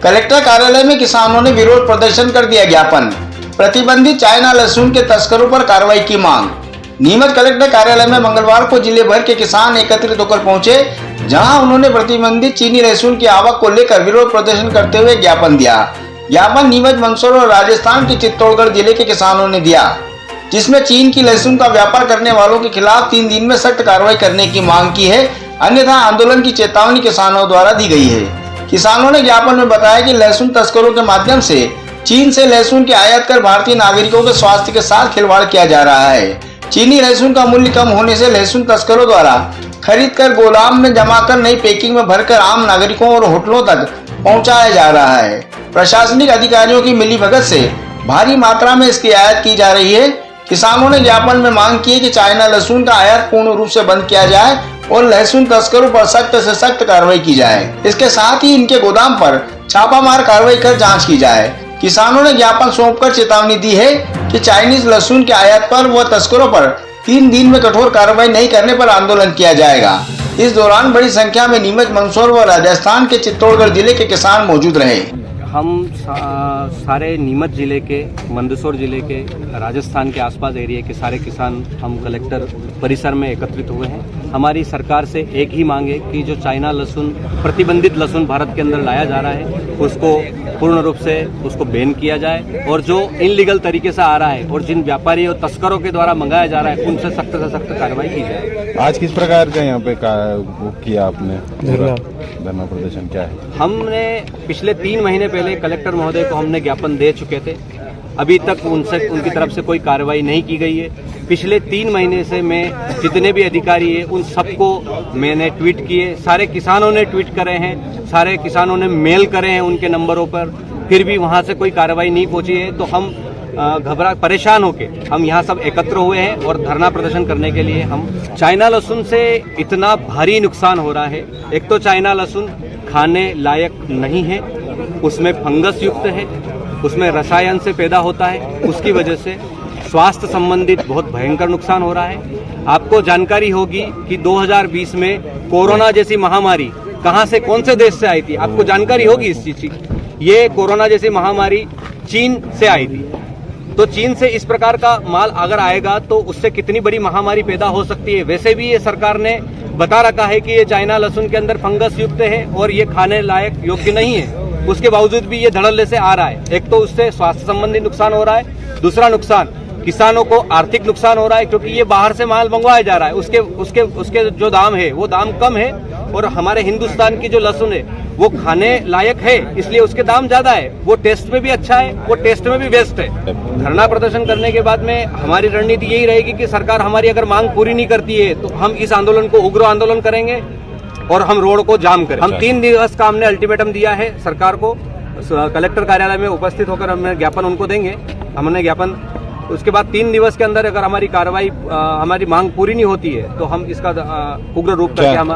Collector कार्यालय में किसानों ने विरोध प्रदर्शन कर दिया ज्ञापन। प्रतिबंधित चाइना लहसुन के तस्करों पर कार्रवाई की मांग। नीमच कलेक्टर कार्यालय में मंगलवार को जिले भर के किसान एकत्रित होकर पहुंचे, जहां उन्होंने प्रतिबंधित चीनी लहसुन की आवक को लेकर विरोध प्रदर्शन करते हुए ज्ञापन दिया। ज्ञापन नीमच, मंदसौर और राजस्थान के चित्तौड़गढ़ जिले के किसानों ने दिया, जिसमें चीन की लहसुन का व्यापार करने वालों के खिलाफ 3 दिन में सख्त कार्रवाई करने की मांग की है, अन्यथा आंदोलन की चेतावनी किसानों द्वारा दी गई है। किसानों ने ज्ञापन में बताया कि लहसुन तस्करों के माध्यम से चीन से लहसुन की आयात कर भारतीय नागरिकों के स्वास्थ्य के साथ खिलवाड़ किया जा रहा है। चीनी लहसुन का मूल्य कम होने से लहसुन तस्करों द्वारा खरीद कर गोदाम में जमा कर नई पैकिंग में भरकर आम नागरिकों और होटलों तक पहुंचाया जा रहा है। प्रशासनिक अधिकारियों की मिलीभगत से भारी मात्रा में इसकी आयात की जा रही है। किसानों ने ज्ञापन में मांग की है कि चाइना लहसुन का आयात पूर्ण रूप से बंद किया जाए और लहसुन तस्करों पर सख्त से सख्त कार्रवाई की जाए। इसके साथ ही इनके गोदाम पर छापामार कार्रवाई कर जांच की जाए। किसानों ने ज्ञापन सौंपकर चेतावनी दी है कि चाइनीज लहसुन के आयात पर व तस्करों पर 3 दिन में कठोर कार्रवाई नहीं करने पर आंदोलन किया जाएगा। इस दौरान बड़ी संख्या में नीमच, मंदसौर व राजस्थान के चित्तौड़गढ़ जिले के किसान मौजूद रहे। हम सारे नीमच जिले के, मंदसौर जिले के, राजस्थान के आसपास एरिया के सारे किसान हम कलेक्टर परिसर में एकत्रित हुए हैं। हमारी सरकार से एक ही मांग है कि जो चाइना लहसुन, प्रतिबंधित लहसुन भारत के अंदर लाया जा रहा है, उसको पूर्ण रूप से उसको बैन किया जाए और जो इनलीगल तरीके से आ रहा है और जिन व्यापारी और तस्करों के द्वारा मंगाया जा रहा है, उनसे सख्त से सख्त कार्रवाई की जाए। आज किस प्रकार का यहाँ पे किया आपने धरना प्रदर्शन, क्या है? हमने पिछले 3 महीने पहले कलेक्टर महोदय को हमने ज्ञापन दे चुके थे। अभी तक उनकी तरफ से कोई कार्रवाई नहीं की गई है। पिछले 3 महीने से मैं जितने भी अधिकारी हैं उन सबको मैंने ट्वीट किए, सारे किसानों ने ट्वीट करे हैं, सारे किसानों ने मेल करे हैं उनके नंबरों पर, फिर भी वहां से कोई कार्रवाई नहीं पहुंची है। तो हम परेशान होके हम यहाँ सब एकत्र हुए हैं और धरना प्रदर्शन करने के लिए हम चाइना लहसुन से इतना भारी नुकसान हो रहा है। एक तो चाइना लहसुन खाने लायक नहीं है, उसमें फंगस युक्त है, उसमें रसायन से पैदा होता है, उसकी वजह से स्वास्थ्य संबंधित बहुत भयंकर नुकसान हो रहा है। आपको जानकारी होगी कि 2020 में कोरोना जैसी महामारी कहां से, कौन से देश से आई थी, आपको जानकारी होगी इस चीज की। ये कोरोना जैसी महामारी चीन से आई थी। तो चीन से इस प्रकार का माल अगर आएगा तो उससे कितनी बड़ी महामारी पैदा हो सकती है। वैसे भी ये सरकार ने बता रखा है कि ये चाइना लहसुन के अंदर फंगस युक्त है और ये खाने लायक योग्य नहीं है। उसके बावजूद भी ये धड़ल्ले से आ रहा है। एक तो उससे स्वास्थ्य संबंधी नुकसान हो रहा है, दूसरा नुकसान किसानों को आर्थिक नुकसान हो रहा है, क्योंकि ये बाहर से माल मंगवाया जा रहा है। उसके जो दाम है वो दाम कम है और हमारे हिंदुस्तान की जो लहसुन है वो खाने लायक है, इसलिए उसके दाम ज्यादा है। वो टेस्ट में भी अच्छा है, वो टेस्ट में भी बेस्ट है। धरना प्रदर्शन करने के बाद में हमारी रणनीति यही रहेगी कि सरकार हमारी अगर मांग पूरी नहीं करती है तो हम इस आंदोलन को उग्र आंदोलन करेंगे और हम रोड को जाम करें। हम 3 दिवस का हमने अल्टीमेटम दिया है सरकार को। कलेक्टर कार्यालय में उपस्थित होकर हमने ज्ञापन उनको देंगे। हमने ज्ञापन उसके बाद 3 दिवस के अंदर अगर हमारी कार्रवाई, हमारी मांग पूरी नहीं होती है तो हम इसका उग्र रूप करके हम